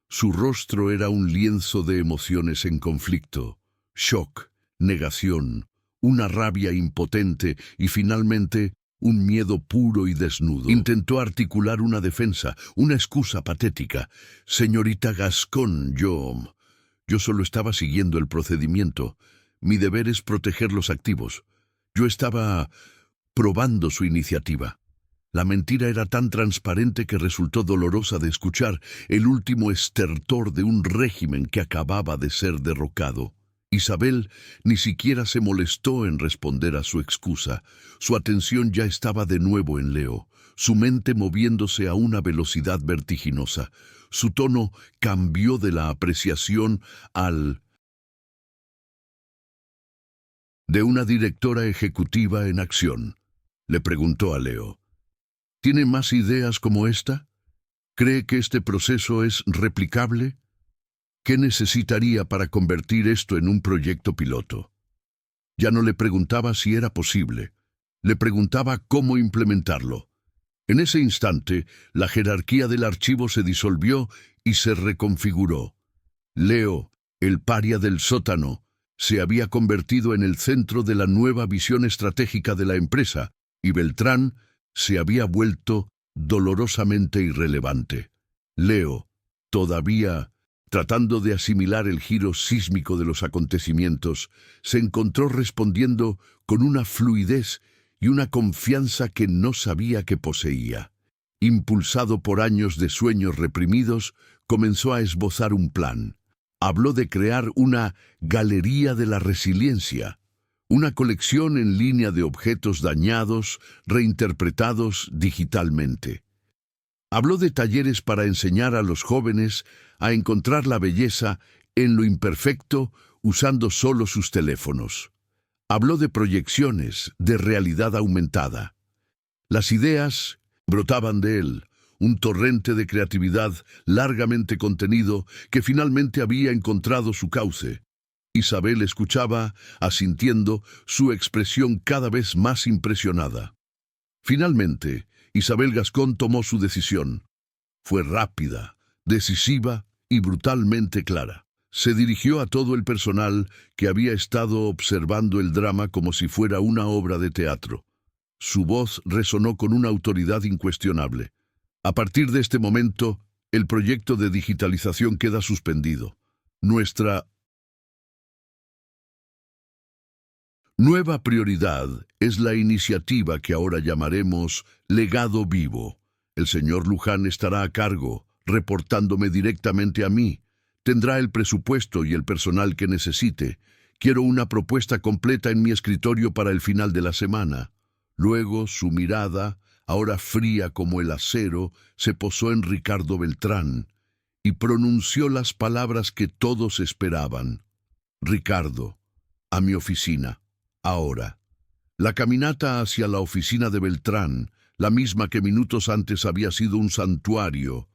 Su rostro era un lienzo de emociones en conflicto: shock, negación, una rabia impotente y finalmente un miedo puro y desnudo. Intentó articular una defensa, una excusa patética. Señorita Gascón, yo solo estaba siguiendo el procedimiento. Mi deber es proteger los activos. Yo estaba probando su iniciativa. La mentira era tan transparente que resultó dolorosa de escuchar, el último estertor de un régimen que acababa de ser derrocado. Isabel ni siquiera se molestó en responder a su excusa. Su atención ya estaba de nuevo en Leo, su mente moviéndose a una velocidad vertiginosa. Su tono cambió de la apreciación al de una directora ejecutiva en acción. Le preguntó a Leo: ¿Tiene más ideas como esta? ¿Cree que este proceso es replicable? ¿Qué necesitaría para convertir esto en un proyecto piloto? Ya no le preguntaba si era posible, le preguntaba cómo implementarlo. En ese instante, la jerarquía del archivo se disolvió y se reconfiguró. Leo, el paria del sótano, se había convertido en el centro de la nueva visión estratégica de la empresa, y Beltrán se había vuelto dolorosamente irrelevante. Leo, todavía tratando de asimilar el giro sísmico de los acontecimientos, se encontró respondiendo con una fluidez y una confianza que no sabía que poseía. Impulsado por años de sueños reprimidos, comenzó a esbozar un plan. Habló de crear una galería de la resiliencia, una colección en línea de objetos dañados, reinterpretados digitalmente. Habló de talleres para enseñar a los jóvenes a encontrar la belleza en lo imperfecto usando solo sus teléfonos. Habló de proyecciones, de realidad aumentada. Las ideas Brotaban de él, un torrente de creatividad largamente contenido que finalmente había encontrado su cauce. Isabel escuchaba, asintiendo, su expresión cada vez más impresionada. Finalmente, Isabel Gascón tomó su decisión. Fue rápida, decisiva y brutalmente clara. Se dirigió a todo el personal que había estado observando el drama como si fuera una obra de teatro. Su voz resonó con una autoridad incuestionable. A partir de este momento, el proyecto de digitalización queda suspendido. Nuestra nueva prioridad es la iniciativa que ahora llamaremos Legado Vivo. El señor Luján estará a cargo, reportándome directamente a mí. Tendrá el presupuesto y el personal que necesite. Quiero una propuesta completa en mi escritorio para el final de la semana. Luego su mirada, ahora fría como el acero, se posó en Ricardo Beltrán y pronunció las palabras que todos esperaban. Ricardo, a mi oficina, ahora. La caminata hacia la oficina de Beltrán, la misma que minutos antes había sido un santuario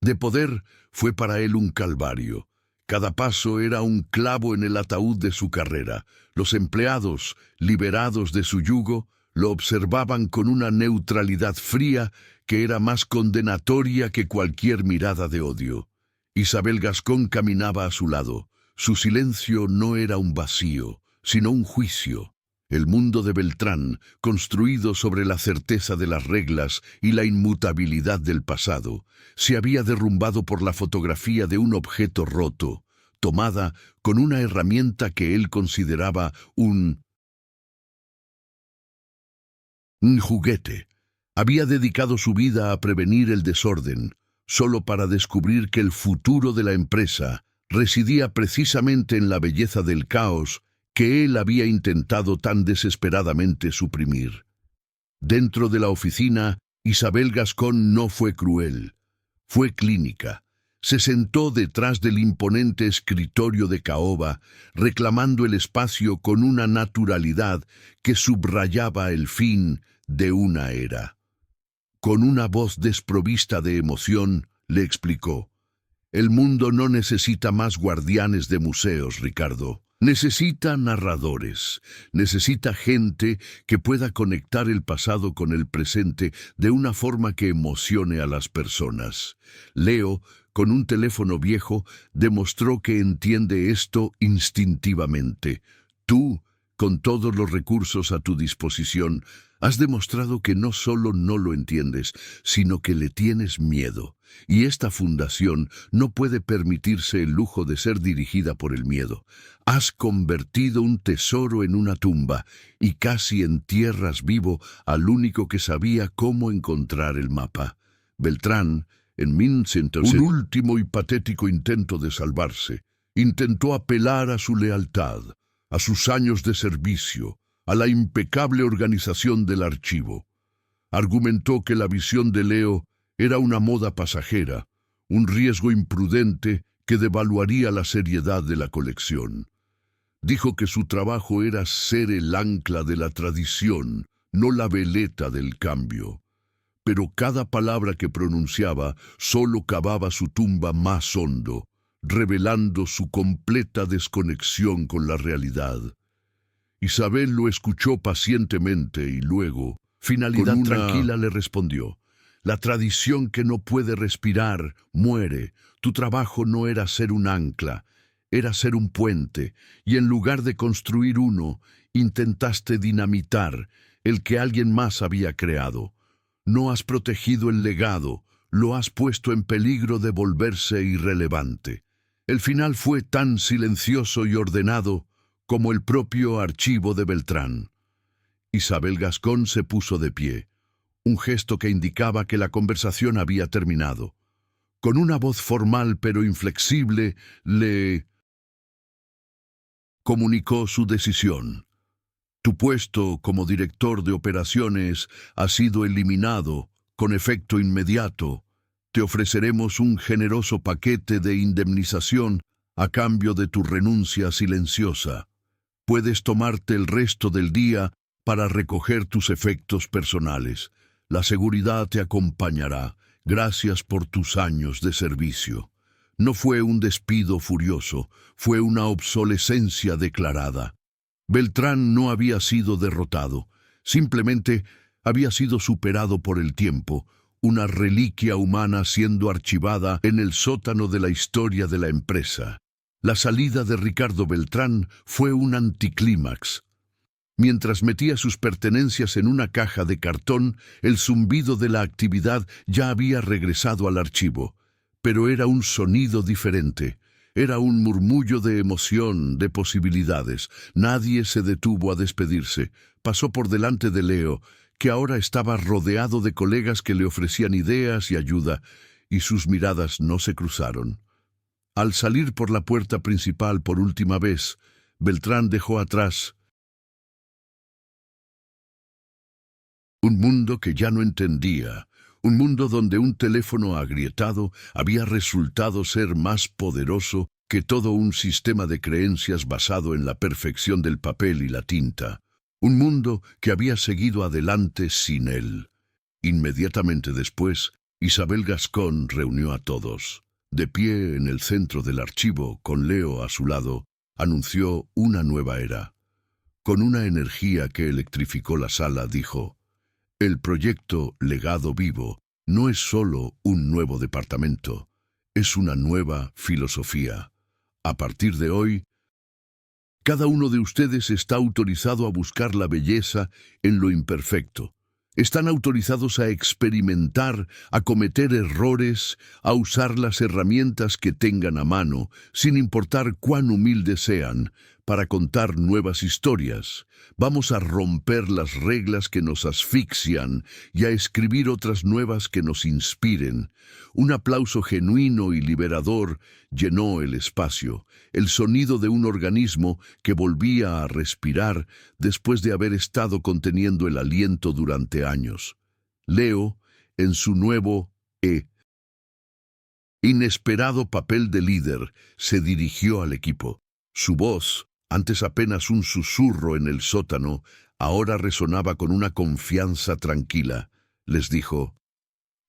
de poder, fue para él un calvario. Cada paso era un clavo en el ataúd de su carrera. Los empleados, liberados de su yugo, lo observaban con una neutralidad fría que era más condenatoria que cualquier mirada de odio. Isabel Gascón caminaba a su lado. Su silencio no era un vacío, sino un juicio. El mundo de Beltrán, construido sobre la certeza de las reglas y la inmutabilidad del pasado, se había derrumbado por la fotografía de un objeto roto, tomada con una herramienta que él consideraba un juguete. Había dedicado su vida a prevenir el desorden, solo para descubrir que el futuro de la empresa residía precisamente en la belleza del caos que él había intentado tan desesperadamente suprimir. Dentro de la oficina, Isabel Gascón no fue cruel, fue clínica. Se sentó detrás del imponente escritorio de caoba, reclamando el espacio con una naturalidad que subrayaba el fin de una era. Con una voz desprovista de emoción, le explicó: «El mundo no necesita más guardianes de museos, Ricardo. Necesita narradores, necesita gente que pueda conectar el pasado con el presente de una forma que emocione a las personas». Leo, con un teléfono viejo, demostró que entiende esto instintivamente. Tú, con todos los recursos a tu disposición, has demostrado que no solo no lo entiendes, sino que le tienes miedo. Y esta fundación no puede permitirse el lujo de ser dirigida por el miedo. Has convertido un tesoro en una tumba y casi entierras vivo al único que sabía cómo encontrar el mapa. Beltrán, en un último y patético intento de salvarse, intentó apelar a su lealtad, a sus años de servicio, a la impecable organización del archivo. Argumentó que la visión de Leo era una moda pasajera, un riesgo imprudente que devaluaría la seriedad de la colección. Dijo que su trabajo era ser el ancla de la tradición, no la veleta del cambio. Pero cada palabra que pronunciaba solo cavaba su tumba más hondo, revelando su completa desconexión con la realidad. Isabel lo escuchó pacientemente y luego, finalidad tranquila, le respondió: «La tradición que no puede respirar muere. Tu trabajo no era ser un ancla, era ser un puente, y en lugar de construir uno, intentaste dinamitar el que alguien más había creado. No has protegido el legado, lo has puesto en peligro de volverse irrelevante». El final fue tan silencioso y ordenado como el propio archivo de Beltrán. Isabel Gascón se puso de pie, un gesto que indicaba que la conversación había terminado. Con una voz formal pero inflexible, le comunicó su decisión. «Tu puesto como director de operaciones ha sido eliminado con efecto inmediato. Te ofreceremos un generoso paquete de indemnización a cambio de tu renuncia silenciosa. Puedes tomarte el resto del día para recoger tus efectos personales. La seguridad te acompañará. Gracias por tus años de servicio. No fue un despido furioso, fue una obsolescencia declarada. Beltrán no había sido derrotado, simplemente había sido superado por el tiempo, una reliquia humana siendo archivada en el sótano de la historia de la empresa. La salida de Ricardo Beltrán fue un anticlímax. Mientras metía sus pertenencias en una caja de cartón, el zumbido de la actividad ya había regresado al archivo. Pero era un sonido diferente. Era un murmullo de emoción, de posibilidades. Nadie se detuvo a despedirse. Pasó por delante de Leo, que ahora estaba rodeado de colegas que le ofrecían ideas y ayuda, y sus miradas no se cruzaron. Al salir por la puerta principal por última vez, Beltrán dejó atrás un mundo que ya no entendía, un mundo donde un teléfono agrietado había resultado ser más poderoso que todo un sistema de creencias basado en la perfección del papel y la tinta. Un mundo que había seguido adelante sin él. Inmediatamente después, Isabel Gascón reunió a todos. De pie en el centro del archivo, con Leo a su lado, anunció una nueva era. Con una energía que electrificó la sala, dijo: el proyecto Legado Vivo no es solo un nuevo departamento, es una nueva filosofía. A partir de hoy, cada uno de ustedes está autorizado a buscar la belleza en lo imperfecto. Están autorizados a experimentar, a cometer errores, a usar las herramientas que tengan a mano, sin importar cuán humildes sean, para contar nuevas historias. Vamos a romper las reglas que nos asfixian y a escribir otras nuevas que nos inspiren. Un aplauso genuino y liberador llenó el espacio, el sonido de un organismo que volvía a respirar después de haber estado conteniendo el aliento durante años. Leo, en su nuevo inesperado papel de líder, se dirigió al equipo. Su voz, antes apenas un susurro en el sótano, ahora resonaba con una confianza tranquila. Les dijo: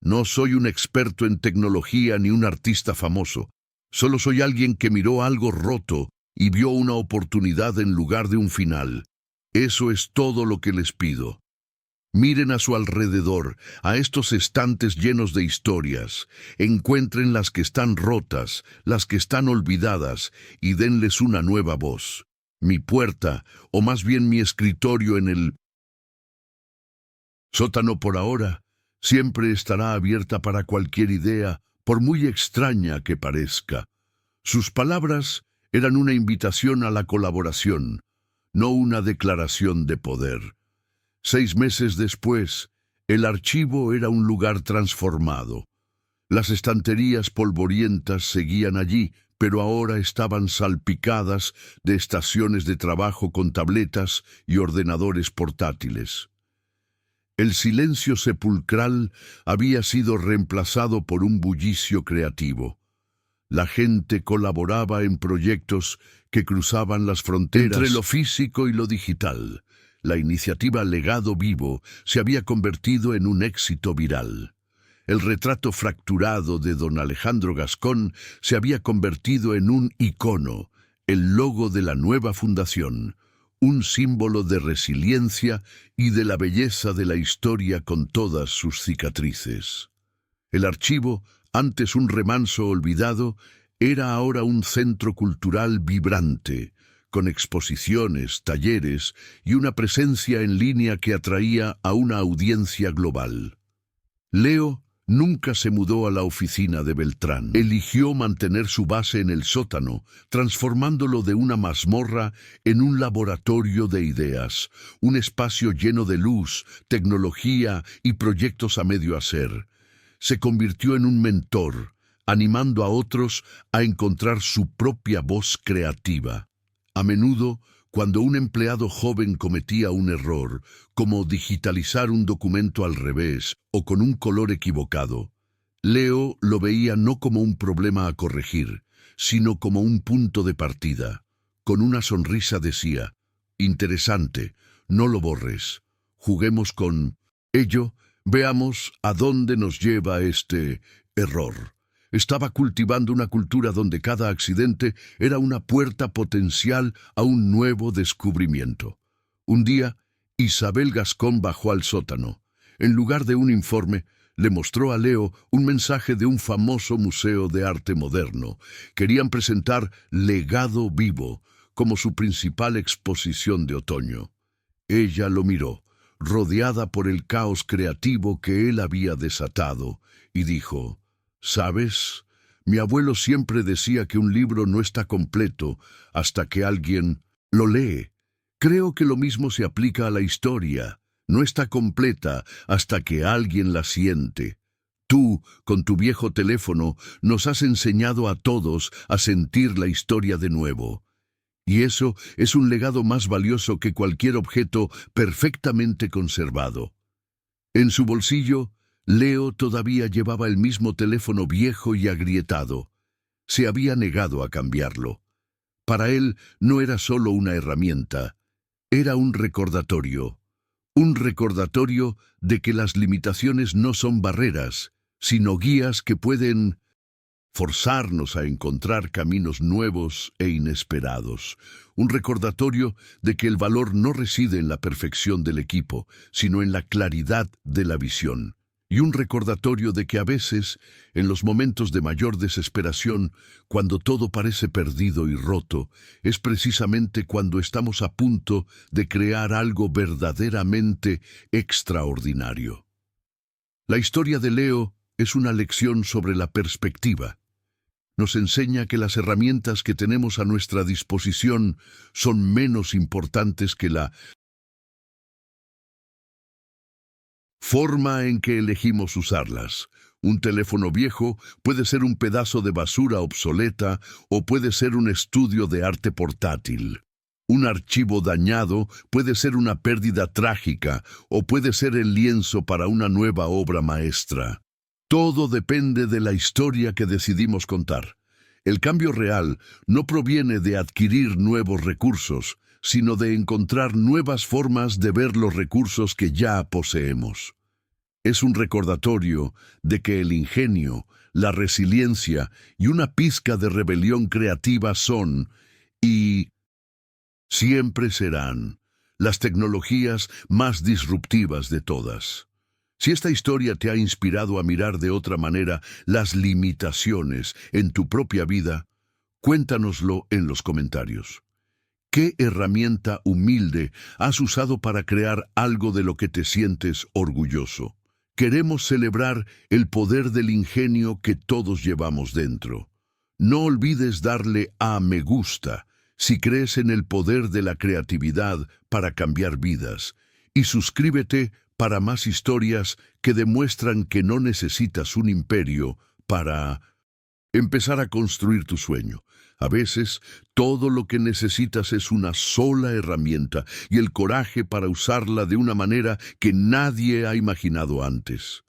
no soy un experto en tecnología ni un artista famoso. Solo soy alguien que miró algo roto y vio una oportunidad en lugar de un final. Eso es todo lo que les pido. Miren a su alrededor, a estos estantes llenos de historias. Encuentren las que están rotas, las que están olvidadas, y denles una nueva voz. Mi puerta, o más bien mi escritorio en el sótano por ahora, siempre estará abierta para cualquier idea, por muy extraña que parezca. Sus palabras eran una invitación a la colaboración, no una declaración de poder. 6 meses después, el archivo era un lugar transformado. Las estanterías polvorientas seguían allí, pero ahora estaban salpicadas de estaciones de trabajo con tabletas y ordenadores portátiles. El silencio sepulcral había sido reemplazado por un bullicio creativo. La gente colaboraba en proyectos que cruzaban las fronteras entre lo físico y lo digital. La iniciativa Legado Vivo se había convertido en un éxito viral. El retrato fracturado de don Alejandro Gascón se había convertido en un icono, el logo de la nueva fundación, un símbolo de resiliencia y de la belleza de la historia con todas sus cicatrices. El archivo, antes un remanso olvidado, era ahora un centro cultural vibrante, con exposiciones, talleres y una presencia en línea que atraía a una audiencia global. Leo nunca se mudó a la oficina de Beltrán. Eligió mantener su base en el sótano, transformándolo de una mazmorra en un laboratorio de ideas, un espacio lleno de luz, tecnología y proyectos a medio hacer. Se convirtió en un mentor, animando a otros a encontrar su propia voz creativa. A menudo, cuando un empleado joven cometía un error, como digitalizar un documento al revés o con un color equivocado, Leo lo veía no como un problema a corregir, sino como un punto de partida. Con una sonrisa decía: interesante, no lo borres. Juguemos con ello, veamos a dónde nos lleva este error. Estaba cultivando una cultura donde cada accidente era una puerta potencial a un nuevo descubrimiento. Un día, Isabel Gascón bajó al sótano. En lugar de un informe, le mostró a Leo un mensaje de un famoso museo de arte moderno. Querían presentar Legado Vivo como su principal exposición de otoño. Ella lo miró, rodeada por el caos creativo que él había desatado, y dijo: «¿Sabes? Mi abuelo siempre decía que un libro no está completo hasta que alguien lo lee. Creo que lo mismo se aplica a la historia. No está completa hasta que alguien la siente. Tú, con tu viejo teléfono, nos has enseñado a todos a sentir la historia de nuevo. Y eso es un legado más valioso que cualquier objeto perfectamente conservado». En su bolsillo, Leo todavía llevaba el mismo teléfono viejo y agrietado. Se había negado a cambiarlo. Para él no era solo una herramienta, era un recordatorio. Un recordatorio de que las limitaciones no son barreras, sino guías que pueden forzarnos a encontrar caminos nuevos e inesperados. Un recordatorio de que el valor no reside en la perfección del equipo, sino en la claridad de la visión. Y un recordatorio de que a veces, en los momentos de mayor desesperación, cuando todo parece perdido y roto, es precisamente cuando estamos a punto de crear algo verdaderamente extraordinario. La historia de Leo es una lección sobre la perspectiva. Nos enseña que las herramientas que tenemos a nuestra disposición son menos importantes que la forma en que elegimos usarlas. Un teléfono viejo puede ser un pedazo de basura obsoleta o puede ser un estudio de arte portátil. Un archivo dañado puede ser una pérdida trágica o puede ser el lienzo para una nueva obra maestra. Todo depende de la historia que decidimos contar. El cambio real no proviene de adquirir nuevos recursos, sino de encontrar nuevas formas de ver los recursos que ya poseemos. Es un recordatorio de que el ingenio, la resiliencia y una pizca de rebelión creativa son, y siempre serán, las tecnologías más disruptivas de todas. Si esta historia te ha inspirado a mirar de otra manera las limitaciones en tu propia vida, cuéntanoslo en los comentarios. ¿Qué herramienta humilde has usado para crear algo de lo que te sientes orgulloso? Queremos celebrar el poder del ingenio que todos llevamos dentro. No olvides darle a me gusta si crees en el poder de la creatividad para cambiar vidas, y suscríbete para más historias que demuestran que no necesitas un imperio para empezar a construir tu sueño. A veces, todo lo que necesitas es una sola herramienta y el coraje para usarla de una manera que nadie ha imaginado antes.